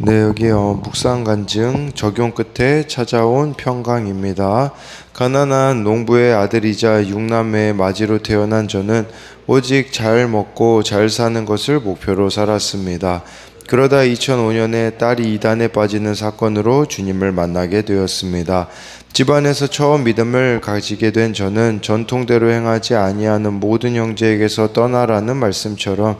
네, 여기요. 묵상 간증 적용 끝에 찾아온 평강입니다. 가난한 농부의 아들이자 육남매의 맞이로 태어난 저는 오직 잘 먹고 잘 사는 것을 목표로 살았습니다. 그러다 2005년에 딸이 이단에 빠지는 사건으로 주님을 만나게 되었습니다. 집안에서 처음 믿음을 가지게 된 저는 전통대로 행하지 아니하는 모든 형제에게서 떠나라는 말씀처럼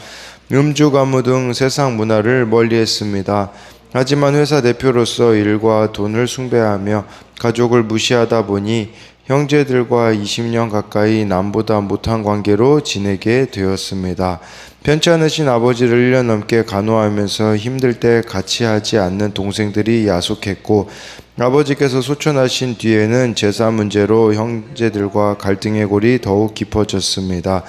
음주, 가무 등 세상 문화를 멀리했습니다. 하지만 회사 대표로서 일과 돈을 숭배하며 가족을 무시하다 보니 형제들과 20년 가까이 남보다 못한 관계로 지내게 되었습니다. 편찮으신 아버지를 1년 넘게 간호하면서 힘들 때 같이 하지 않는 동생들이 야속했고, 아버지께서 소천하신 뒤에는 재산 문제로 형제들과 갈등의 골이 더욱 깊어졌습니다.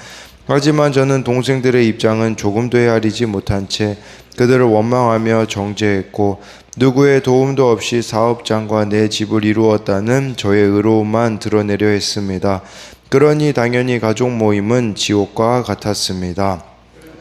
하지만 저는 동생들의 입장은 조금도 헤아리지 못한 채 그들을 원망하며 정죄했고, 누구의 도움도 없이 사업장과 내 집을 이루었다는 저의 의로움만 드러내려 했습니다. 그러니 당연히 가족 모임은 지옥과 같았습니다.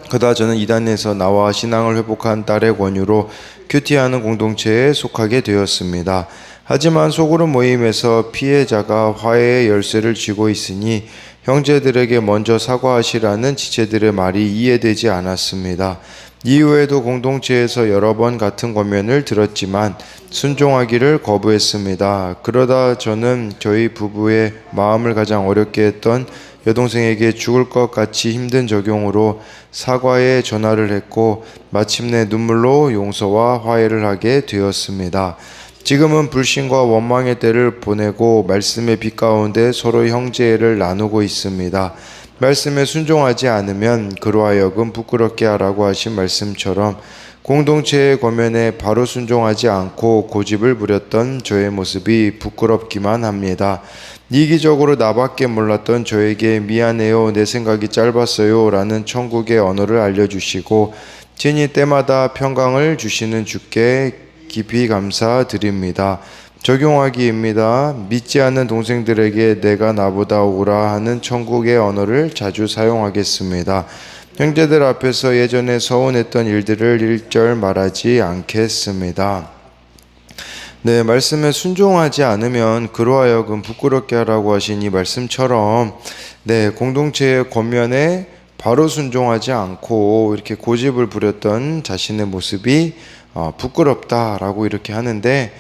그러다 저는 이단에서 나와 신앙을 회복한 딸의 권유로 큐티하는 공동체에 속하게 되었습니다. 하지만 소그룹 모임에서 피해자가 화해의 열쇠를 쥐고 있으니 형제들에게 먼저 사과하시라는 지체들의 말이 이해되지 않았습니다. 이후에도 공동체에서 여러 번 같은 권면을 들었지만 순종하기를 거부했습니다. 그러다 저는 저희 부부의 마음을 가장 어렵게 했던 여동생에게 죽을 것 같이 힘든 적용으로 사과에 전화를 했고, 마침내 눈물로 용서와 화해를 하게 되었습니다. 지금은 불신과 원망의 때를 보내고 말씀의 빛 가운데 서로 형제애를 나누고 있습니다. 말씀에 순종하지 않으면 그로 하여금 부끄럽게 하라고 하신 말씀처럼 공동체의 권면에 바로 순종하지 않고 고집을 부렸던 저의 모습이 부끄럽기만 합니다. 이기적으로 나밖에 몰랐던 저에게 미안해요, 내 생각이 짧았어요 라는 천국의 언어를 알려주시고 친히 때마다 평강을 주시는 주께 깊이 감사드립니다. 적용하기입니다. 믿지 않는 동생들에게 내가 나보다 오라 하는 천국의 언어를 자주 사용하겠습니다. 형제들 앞에서 예전에 서운했던 일들을 일절 말하지 않겠습니다. 네, 말씀에 순종하지 않으면 그로 하여금 부끄럽게 하라고 하신 이 말씀처럼, 네, 공동체의 권면에 바로 순종하지 않고 이렇게 고집을 부렸던 자신의 모습이 부끄럽다라고 이렇게 하는데,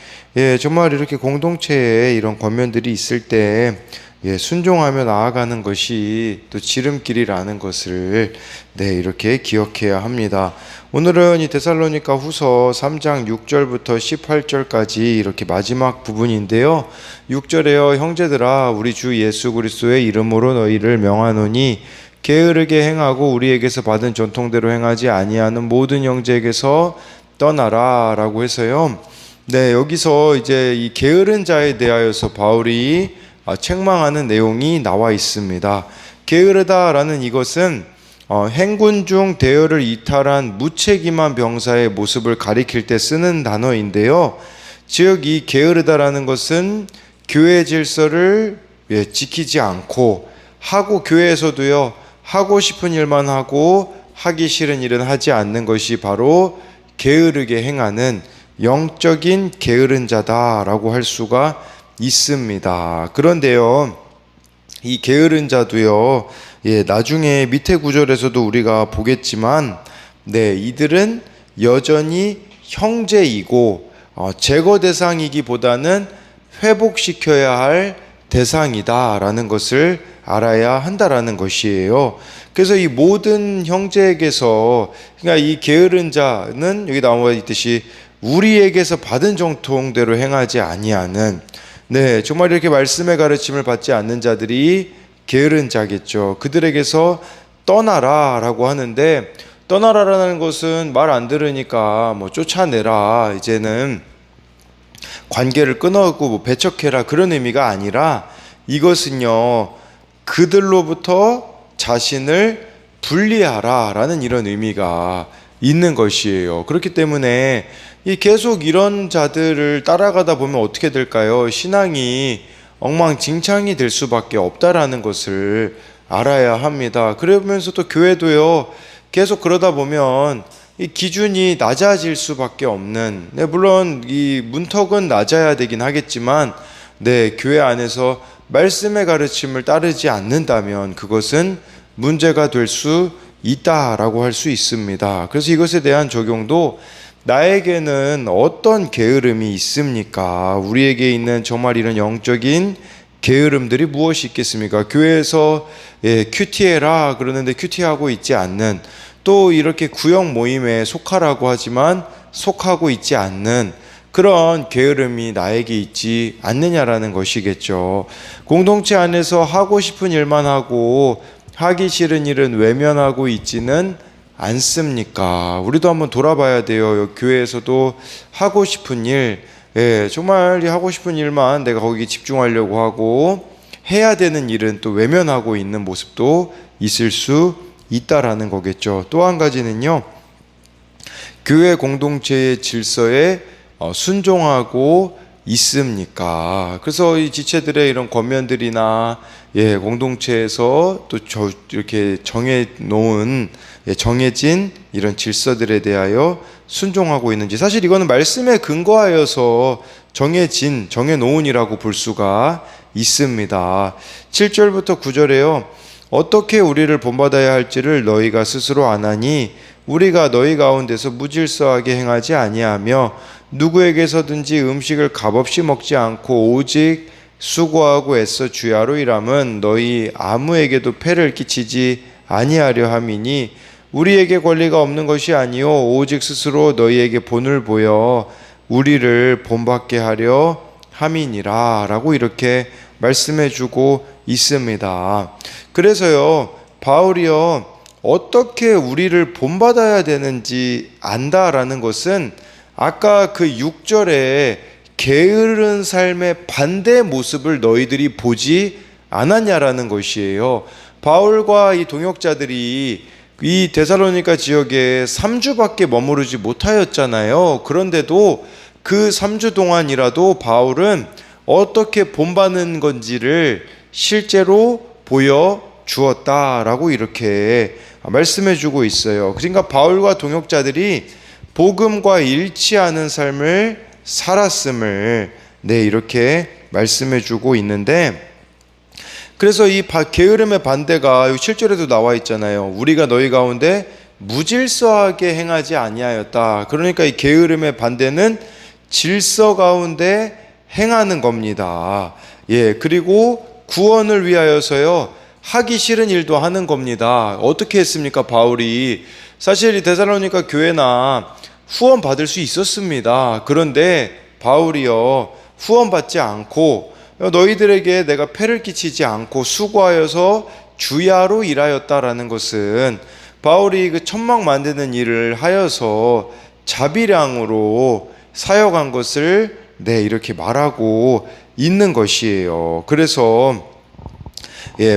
정말 이렇게 공동체에 이런 권면들이 있을 때 순종하며 나아가는 것이 또 지름길이라는 것을 이렇게 기억해야 합니다. 오늘은 이 데살로니가 후서 3장 6절부터 18절까지 이렇게 마지막 부분인데요. 6절에요. 형제들아, 우리 주 예수 그리스도의 이름으로 너희를 명하노니 게으르게 행하고 우리에게서 받은 전통대로 행하지 아니하는 모든 형제에게서 떠나라 라고 해서요. 여기서 이제 이 게으른 자에 대하여서 바울이 책망하는 내용이 나와 있습니다. 게으르다라는 이것은 행군 중 대열을 이탈한 무책임한 병사의 모습을 가리킬 때 쓰는 단어인데요. 즉 이 게으르다라는 것은 교회 질서를 지키지 않고, 하고 교회에서도요, 하고 싶은 일만 하고 하기 싫은 일은 하지 않는 것이 바로 게으르게 행하는 영적인 게으른 자다라고 할 수가 있습니다. 그런데요, 이 게으른 자도요, 나중에 밑에 구절에서도 우리가 보겠지만, 이들은 여전히 형제이고 제거 대상이기보다는 회복시켜야 할 대상이다라는 것을 알아야 한다라는 것이에요. 그래서 이 모든 형제에게서, 그러니까 이 게으른 자는 여기 나와 있듯이 우리에게서 받은 정통대로 행하지 아니하는, 정말 이렇게 말씀의 가르침을 받지 않는 자들이 게으른 자겠죠. 그들에게서 떠나라 라고 하는데, 떠나라라는 것은 말 안 들으니까 쫓아내라, 이제는 관계를 끊어고 배척해라, 그런 의미가 아니라, 이것은요, 그들로부터 자신을 분리하라 라는 이런 의미가 있는 것이에요. 그렇기 때문에 계속 이런 자들을 따라가다 보면 어떻게 될까요? 신앙이 엉망진창이 될 수밖에 없다라는 것을 알아야 합니다. 그러면서 또 교회도요, 계속 그러다 보면 이 기준이 낮아질 수밖에 없는, 네, 물론 이 문턱은 낮아야 되긴 하겠지만, 네, 교회 안에서 말씀의 가르침을 따르지 않는다면 그것은 문제가 될 수 있다라고 할 수 있습니다. 그래서 이것에 대한 적용도 나에게는 어떤 게으름이 있습니까? 우리에게 있는 정말 이런 영적인 게으름들이 무엇이 있겠습니까? 교회에서 큐티해라 그러는데 큐티하고 있지 않는, 또 이렇게 구역 모임에 속하라고 하지만 속하고 있지 않는 그런 게으름이 나에게 있지 않느냐라는 것이겠죠. 공동체 안에서 하고 싶은 일만 하고 하기 싫은 일은 외면하고 있지는 않습니까? 우리도 한번 돌아봐야 돼요. 교회에서도 하고 싶은 일, 정말 하고 싶은 일만 내가 거기 집중하려고 하고 해야 되는 일은 또 외면하고 있는 모습도 있을 수 있다라는 거겠죠. 또 한 가지는요, 교회 공동체의 질서에 순종하고 있습니까? 그래서 이 지체들의 이런 권면들이나 공동체에서 또 이렇게 정해진 이런 질서들에 대하여 순종하고 있는지, 사실 이거는 말씀에 근거하여서 정해놓은이라고 볼 수가 있습니다. 7절부터 9절에요. 어떻게 우리를 본받아야 할지를 너희가 스스로 아나니 우리가 너희 가운데서 무질서하게 행하지 아니하며 누구에게서든지 음식을 값없이 먹지 않고 오직 수고하고 애써 주야로 일함은 너희 아무에게도 폐를 끼치지 아니하려 함이니 우리에게 권리가 없는 것이 아니요 오직 스스로 너희에게 본을 보여 우리를 본받게 하려 함이니라 라고 이렇게 말씀해 주고 있습니다. 그래서요, 바울이요, 어떻게 우리를 본받아야 되는지 안다라는 것은 아까 그 6절에 게으른 삶의 반대 모습을 너희들이 보지 않았냐라는 것이에요. 바울과 이 동역자들이 이 데살로니가 지역에 3주밖에 머무르지 못하였잖아요. 그런데도 그 3주 동안이라도 바울은 어떻게 본받는 건지를 실제로 보여주었다라고 이렇게 말씀해 주고 있어요. 그러니까 바울과 동역자들이 복음과 일치하는 삶을 살았음을 이렇게 말씀해 주고 있는데, 그래서 이 게으름의 반대가 7절에도 나와 있잖아요. 우리가 너희 가운데 무질서하게 행하지 아니하였다. 그러니까 이 게으름의 반대는 질서 가운데 행하는 겁니다. 그리고 구원을 위하여서요, 하기 싫은 일도 하는 겁니다. 어떻게 했습니까, 바울이? 사실 이 데살로니가 교회나 후원 받을 수 있었습니다. 그런데 바울이요, 후원 받지 않고 너희들에게 내가 폐를 끼치지 않고 수고하여서 주야로 일하였다라는 것은 바울이 그 천막 만드는 일을 하여서 자비량으로 사역한 것을 이렇게 말하고 있는 것이에요. 그래서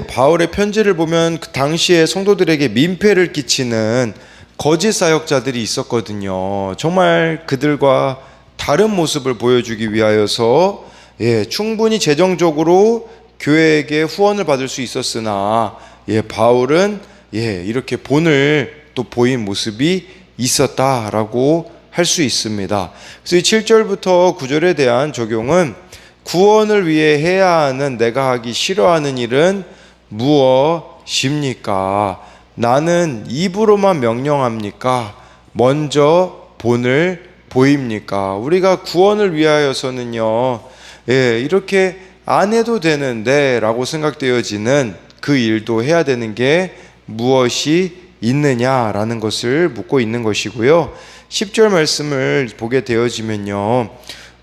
바울의 편지를 보면 그 당시에 성도들에게 민폐를 끼치는 거짓 사역자들이 있었거든요. 정말 그들과 다른 모습을 보여주기 위하여서 충분히 재정적으로 교회에게 후원을 받을 수 있었으나 바울은 이렇게 본을 또 보인 모습이 있었다라고 할 수 있습니다. 그래서 이 7절부터 9절에 대한 적용은 구원을 위해 해야 하는 내가 하기 싫어하는 일은 무엇입니까? 나는 입으로만 명령합니까? 먼저 본을 보입니까? 우리가 구원을 위하여서는요, 이렇게 안 해도 되는데 라고 생각되어지는 그 일도 해야 되는 게 무엇이 있느냐라는 것을 묻고 있는 것이고요. 10절 말씀을 보게 되어지면요,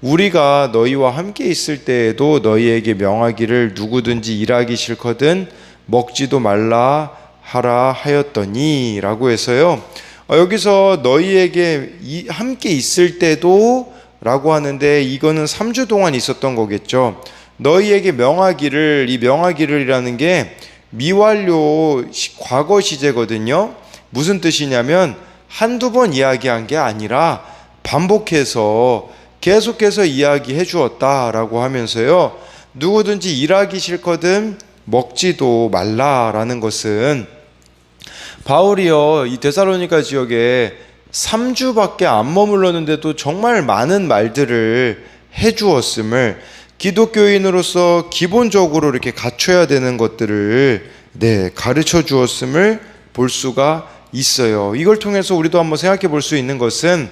우리가 너희와 함께 있을 때에도 너희에게 명하기를 누구든지 일하기 싫거든 먹지도 말라 하라 하였더니 라고 해서요, 여기서 너희에게 함께 있을 때도 라고 하는데 이거는 3주 동안 있었던 거겠죠. 너희에게 명하기를, 이 명하기를이라는 게 미완료 과거 시제거든요. 무슨 뜻이냐면 한두 번 이야기한 게 아니라 반복해서 계속해서 이야기해 주었다라고 하면서요, 누구든지 일하기 싫거든 먹지도 말라라는 것은 바울이요, 이 데살로니가 지역에 3주밖에 안 머물렀는데도 정말 많은 말들을 해주었음을, 기독교인으로서 기본적으로 이렇게 갖춰야 되는 것들을 가르쳐 주었음을 볼 수가 있어요. 이걸 통해서 우리도 한번 생각해 볼 수 있는 것은,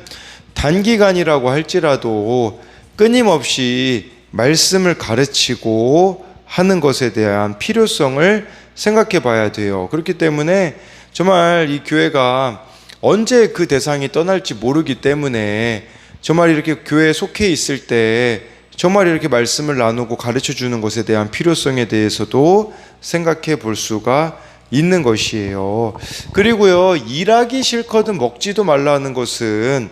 단기간이라고 할지라도 끊임없이 말씀을 가르치고 하는 것에 대한 필요성을 생각해 봐야 돼요. 그렇기 때문에 정말 이 교회가 언제 그 대상이 떠날지 모르기 때문에 정말 이렇게 교회에 속해 있을 때 정말 이렇게 말씀을 나누고 가르쳐 주는 것에 대한 필요성에 대해서도 생각해 볼 수가 있는 것이에요. 그리고요, 일하기 싫거든 먹지도 말라는 것은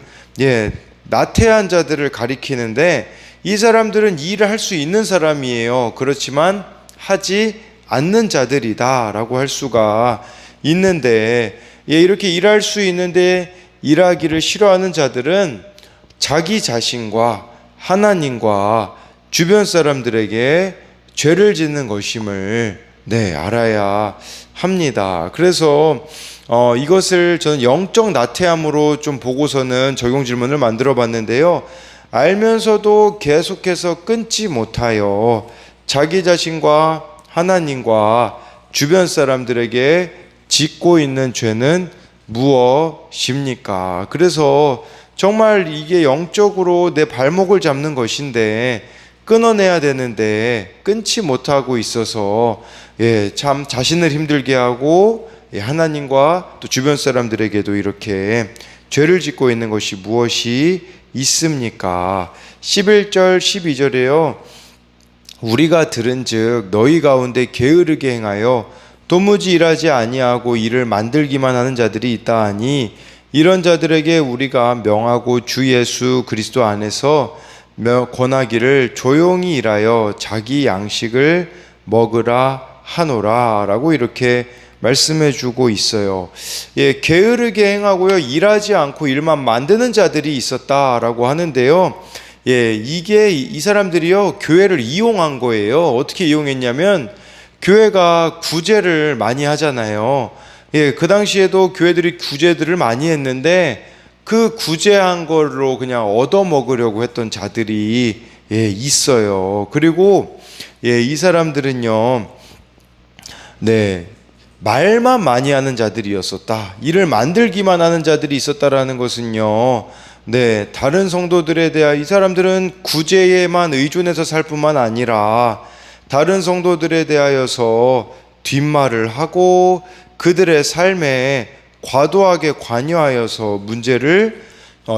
나태한 자들을 가리키는데, 이 사람들은 일을 할 수 있는 사람이에요. 그렇지만 하지 않는 자들이다 라고 할 수가 있는데, 이렇게 일할 수 있는데 일하기를 싫어하는 자들은 자기 자신과 하나님과 주변 사람들에게 죄를 짓는 것임을 알아야 합니다. 그래서 이것을 저는 영적 나태함으로 좀 보고서는 적용 질문을 만들어 봤는데요. 알면서도 계속해서 끊지 못하여 자기 자신과 하나님과 주변 사람들에게 짓고 있는 죄는 무엇입니까? 그래서 정말 이게 영적으로 내 발목을 잡는 것인데 끊어내야 되는데 끊지 못하고 있어서 참 자신을 힘들게 하고 하나님과 또 주변 사람들에게도 이렇게 죄를 짓고 있는 것이 무엇이 있습니까? 11절 12절에요. 우리가 들은즉 너희 가운데 게으르게 행하여 도무지 일하지 아니하고 일을 만들기만 하는 자들이 있다 하니, 이런 자들에게 우리가 명하고 주 예수 그리스도 안에서 권하기를 조용히 일하여 자기 양식을 먹으라 하노라 라고 이렇게 말씀해 주고 있어요. 게으르게 행하고요, 일하지 않고 일만 만드는 자들이 있었다라고 하는데요. 이게 이 사람들이요, 교회를 이용한 거예요. 어떻게 이용했냐면, 교회가 구제를 많이 하잖아요. 그 당시에도 교회들이 구제들을 많이 했는데, 그 구제한 걸로 그냥 얻어먹으려고 했던 자들이 있어요. 그리고 이 사람들은요, 말만 많이 하는 자들이었었다. 일을 만들기만 하는 자들이 있었다라는 것은요, 다른 성도들에 대한, 이 사람들은 구제에만 의존해서 살 뿐만 아니라 다른 성도들에 대하여서 뒷말을 하고 그들의 삶에 과도하게 관여하여서 문제를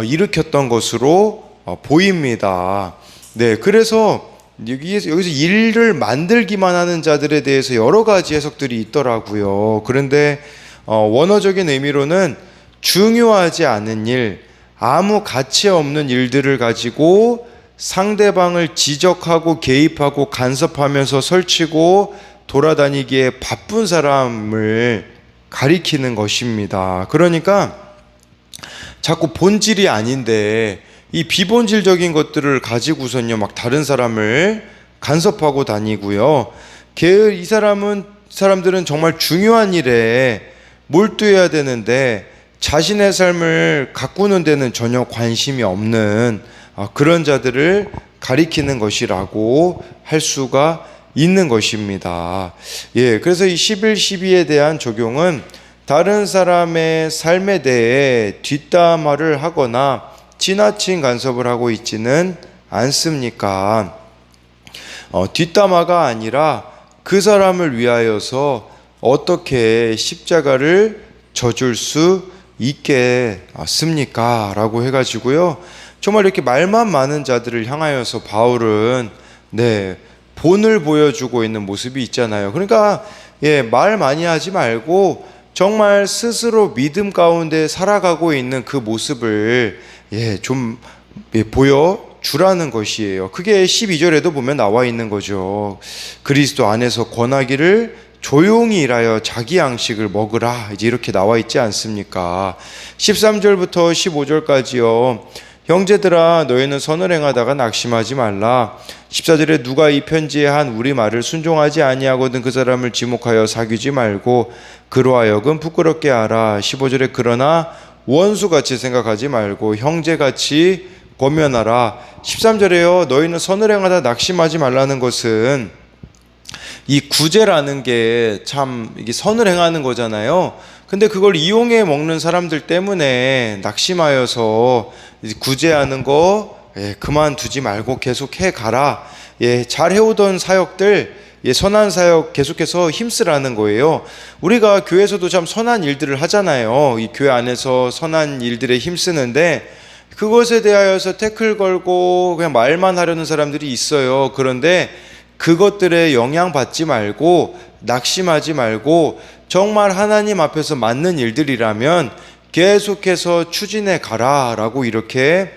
일으켰던 것으로 보입니다. 그래서 여기서 일을 만들기만 하는 자들에 대해서 여러 가지 해석들이 있더라고요. 그런데 원어적인 의미로는 중요하지 않은 일, 아무 가치 없는 일들을 가지고 상대방을 지적하고 개입하고 간섭하면서 설치고 돌아다니기에 바쁜 사람을 가리키는 것입니다. 그러니까 자꾸 본질이 아닌데 이 비본질적인 것들을 가지고선요, 막 다른 사람을 간섭하고 다니고요. 이 사람들은 정말 중요한 일에 몰두해야 되는데 자신의 삶을 가꾸는 데는 전혀 관심이 없는 그런 자들을 가리키는 것이라고 할 수가 있는 것입니다. 그래서 이 11, 12에 대한 적용은 다른 사람의 삶에 대해 뒷담화를 하거나 지나친 간섭을 하고 있지는 않습니까? 뒷담화가 아니라 그 사람을 위하여서 어떻게 십자가를 져줄 수 있겠습니까? 라고 해가지고요, 정말 이렇게 말만 많은 자들을 향하여서 바울은 본을 보여주고 있는 모습이 있잖아요. 그러니까 말 많이 하지 말고 정말 스스로 믿음 가운데 살아가고 있는 그 모습을 좀 보여주라는 것이에요. 그게 12절에도 보면 나와 있는 거죠. 그리스도 안에서 권하기를 조용히 일하여 자기 양식을 먹으라, 이제 이렇게 나와 있지 않습니까? 13절부터 15절까지요. 형제들아, 너희는 선을 행하다가 낙심하지 말라. 14절에 누가 이 편지에 한 우리 말을 순종하지 아니하거든 그 사람을 지목하여 사귀지 말고 그로 하여금 부끄럽게 하라. 15절에 그러나 원수같이 생각하지 말고 형제같이 권면하라. 13절에요. 너희는 선을 행하다 낙심하지 말라는 것은 이 구제라는 게 참 이게 선을 행하는 거잖아요. 근데 그걸 이용해 먹는 사람들 때문에 낙심하여서 구제하는 거 그만두지 말고 계속 해 가라. 잘 해오던 사역들, 선한 사역 계속해서 힘쓰라는 거예요. 우리가 교회에서도 참 선한 일들을 하잖아요. 이 교회 안에서 선한 일들에 힘쓰는데 그것에 대하여서 태클 걸고 그냥 말만 하려는 사람들이 있어요. 그런데 그것들에 영향받지 말고 낙심하지 말고 정말 하나님 앞에서 맞는 일들이라면 계속해서 추진해 가라라고 이렇게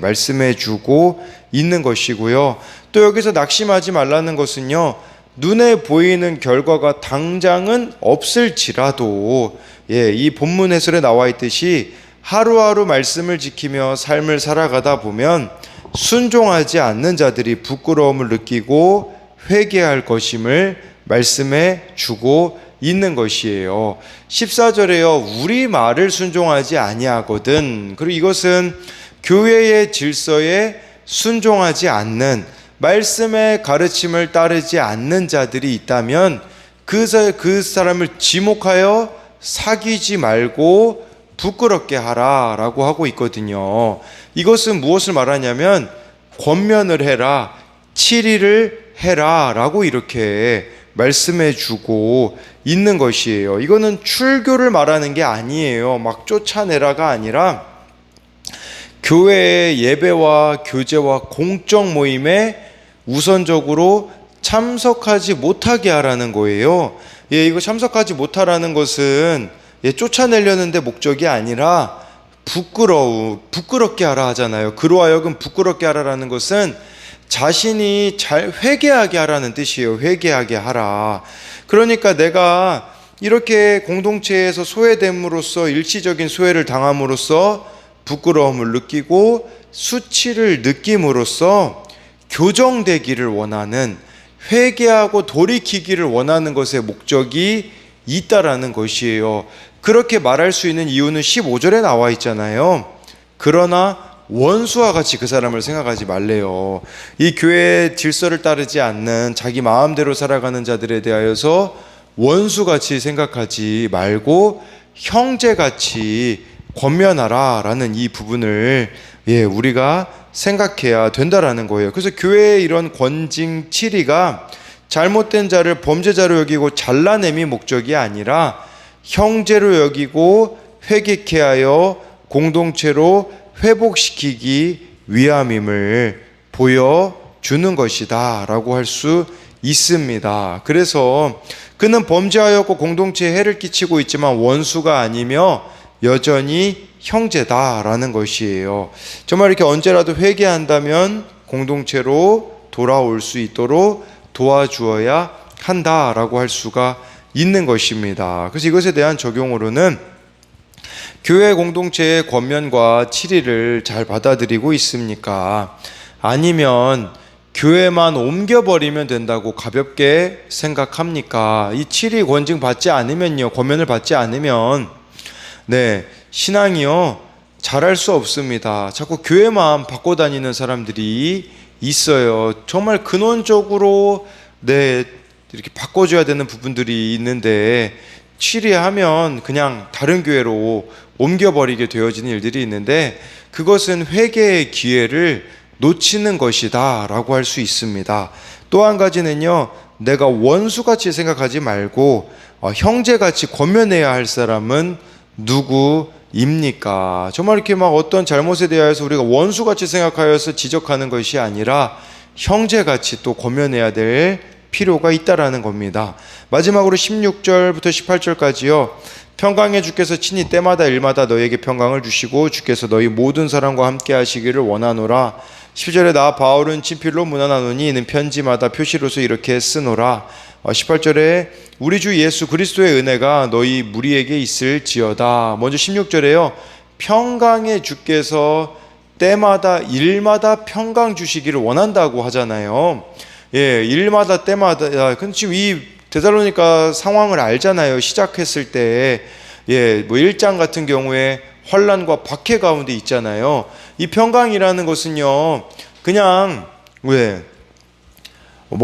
말씀해 주고 있는 것이고요. 또 여기서 낙심하지 말라는 것은요, 눈에 보이는 결과가 당장은 없을지라도 이 본문 해설에 나와 있듯이 하루하루 말씀을 지키며 삶을 살아가다 보면 순종하지 않는 자들이 부끄러움을 느끼고 회개할 것임을 말씀해 주고 있는 것이에요. 14절에요. 우리 말을 순종하지 아니하거든. 그리고 이것은 교회의 질서에 순종하지 않는, 말씀의 가르침을 따르지 않는 자들이 있다면 그 사람을 지목하여 사귀지 말고 부끄럽게 하라라고 하고 있거든요. 이것은 무엇을 말하냐면 권면을 해라, 치리를 해라 라고 이렇게 말씀해 주고 있는 것이에요. 이거는 출교를 말하는 게 아니에요. 막 쫓아내라가 아니라 교회의 예배와 교제와 공적 모임에 우선적으로 참석하지 못하게 하라는 거예요. 이거 참석하지 못하라는 것은 쫓아내려는 데 목적이 아니라 부끄럽게 하라 하잖아요. 그로 하여금 부끄럽게 하라라는 것은 자신이 잘 회개하게 하라는 뜻이에요. 회개하게 하라. 그러니까 내가 이렇게 공동체에서 소외됨으로써, 일시적인 소외를 당함으로써 부끄러움을 느끼고 수치를 느낌으로써 교정되기를 원하는, 회개하고 돌이키기를 원하는 것의 목적이 있다라는 것이에요. 그렇게 말할 수 있는 이유는 15절에 나와 있잖아요. 그러나 원수와 같이 그 사람을 생각하지 말래요. 이 교회의 질서를 따르지 않는 자기 마음대로 살아가는 자들에 대하여서 원수같이 생각하지 말고 형제같이 권면하라 라는 이 부분을 우리가 생각해야 된다라는 거예요. 그래서 교회의 이런 권징 치리가 잘못된 자를 범죄자로 여기고 잘라냄이 목적이 아니라 형제로 여기고 회개케 하여 공동체로 회복시키기 위함임을 보여주는 것이다 라고 할 수 있습니다. 그래서 그는 범죄하였고 공동체에 해를 끼치고 있지만 원수가 아니며 여전히 형제다라는 것이에요. 정말 이렇게 언제라도 회개한다면 공동체로 돌아올 수 있도록 도와주어야 한다라고 할 수가 있는 것입니다. 그래서 이것에 대한 적용으로는 교회 공동체의 권면과 치리를 잘 받아들이고 있습니까? 아니면 교회만 옮겨버리면 된다고 가볍게 생각합니까? 이 치리 권징 받지 않으면요, 권면을 받지 않으면 신앙이요 잘할 수 없습니다. 자꾸 교회만 바꿔 다니는 사람들이 있어요. 정말 근원적으로 이렇게 바꿔줘야 되는 부분들이 있는데 치리하면 그냥 다른 교회로 옮겨버리게 되어지는 일들이 있는데 그것은 회개의 기회를 놓치는 것이다 라고 할 수 있습니다. 또 한 가지는요, 내가 원수같이 생각하지 말고 형제같이 권면해야 할 사람은 누구입니까? 정말 이렇게 막 어떤 잘못에 대하여서 우리가 원수같이 생각하여서 지적하는 것이 아니라 형제같이 또 권면해야 될 필요가 있다라는 겁니다. 마지막으로 16절부터 18절까지요. 평강의 주께서 친히 때마다 일마다 너희에게 평강을 주시고 주께서 너희 모든 사람과 함께 하시기를 원하노라. 17절에 나 바울은 친필로 문안하노니 이는 편지마다 표시로서 이렇게 쓰노라. 18절에 우리 주 예수 그리스도의 은혜가 너희 무리에게 있을지어다. 먼저 16절에요. 평강의 주께서 때마다 일마다 평강 주시기를 원한다고 하잖아요. 일마다 때마다. 근데 지금 이 데살로니가 상황을 알잖아요. 시작했을 때 1장 같은 경우에 환난과 박해 가운데 있잖아요. 이 평강이라는 것은요, 그냥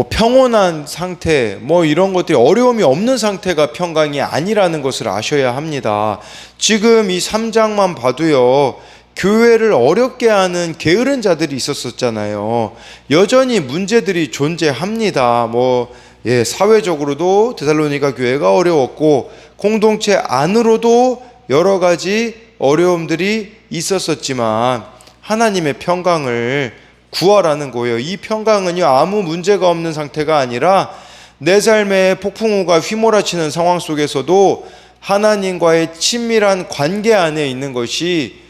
평온한 상태, 이런 것들이 어려움이 없는 상태가 평강이 아니라는 것을 아셔야 합니다. 지금 이 3장만 봐도요, 교회를 어렵게 하는 게으른 자들이 있었었잖아요. 여전히 문제들이 존재합니다. 사회적으로도 데살로니가 교회가 어려웠고, 공동체 안으로도 여러 가지 어려움들이 있었었지만, 하나님의 평강을 구하라는 거예요. 이 평강은요, 아무 문제가 없는 상태가 아니라 내 삶에 폭풍우가 휘몰아치는 상황 속에서도 하나님과의 친밀한 관계 안에 있는 것이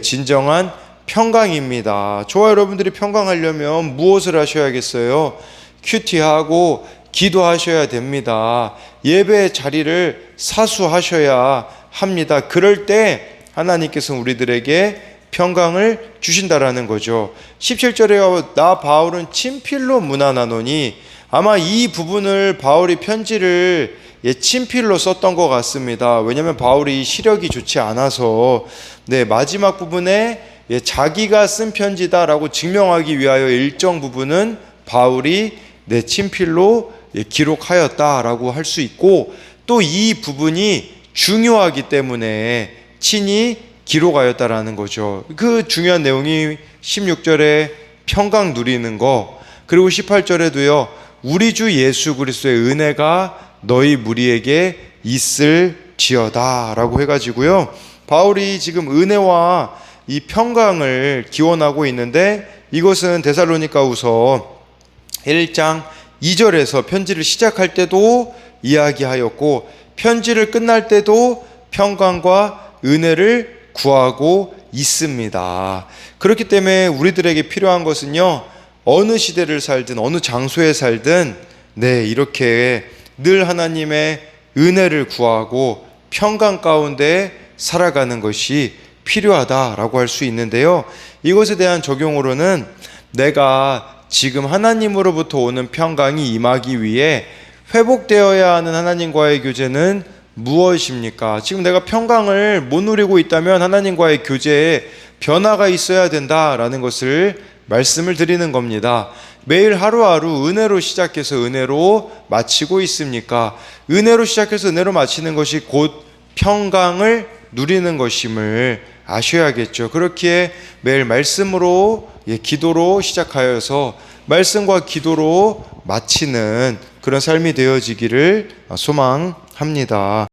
진정한 평강입니다. 저와 여러분들이 평강하려면 무엇을 하셔야겠어요? 큐티하고 기도하셔야 됩니다. 예배의 자리를 사수하셔야 합니다. 그럴 때 하나님께서는 우리들에게 평강을 주신다라는 거죠. 17절에 나 바울은 친필로 문안하노니, 아마 이 부분을 바울이 편지를 친필로 썼던 것 같습니다. 왜냐하면 바울이 시력이 좋지 않아서 마지막 부분에 자기가 쓴 편지다라고 증명하기 위하여 일정 부분은 바울이 친필로 기록하였다라고 할 수 있고, 또 이 부분이 중요하기 때문에 친히 기록하였다라는 거죠. 그 중요한 내용이 16절에 평강 누리는 거, 그리고 18절에도요, 우리 주 예수 그리스도의 은혜가 너희 무리에게 있을지어다 라고 해가지고요, 바울이 지금 은혜와 이 평강을 기원하고 있는데, 이것은 데살로니가후서 1장 2절에서 편지를 시작할 때도 이야기하였고, 편지를 끝날 때도 평강과 은혜를 구하고 있습니다. 그렇기 때문에 우리들에게 필요한 것은요, 어느 시대를 살든 어느 장소에 살든 이렇게 늘 하나님의 은혜를 구하고 평강 가운데 살아가는 것이 필요하다라고 할 수 있는데요, 이것에 대한 적용으로는 내가 지금 하나님으로부터 오는 평강이 임하기 위해 회복되어야 하는 하나님과의 교제는 무엇입니까? 지금 내가 평강을 못 누리고 있다면 하나님과의 교제에 변화가 있어야 된다라는 것을 말씀을 드리는 겁니다. 매일 하루하루 은혜로 시작해서 은혜로 마치고 있습니까? 은혜로 시작해서 은혜로 마치는 것이 곧 평강을 누리는 것임을 아셔야겠죠. 그렇기에 매일 말씀으로, 기도로 시작하여서 말씀과 기도로 마치는 그런 삶이 되어지기를 소망합니다.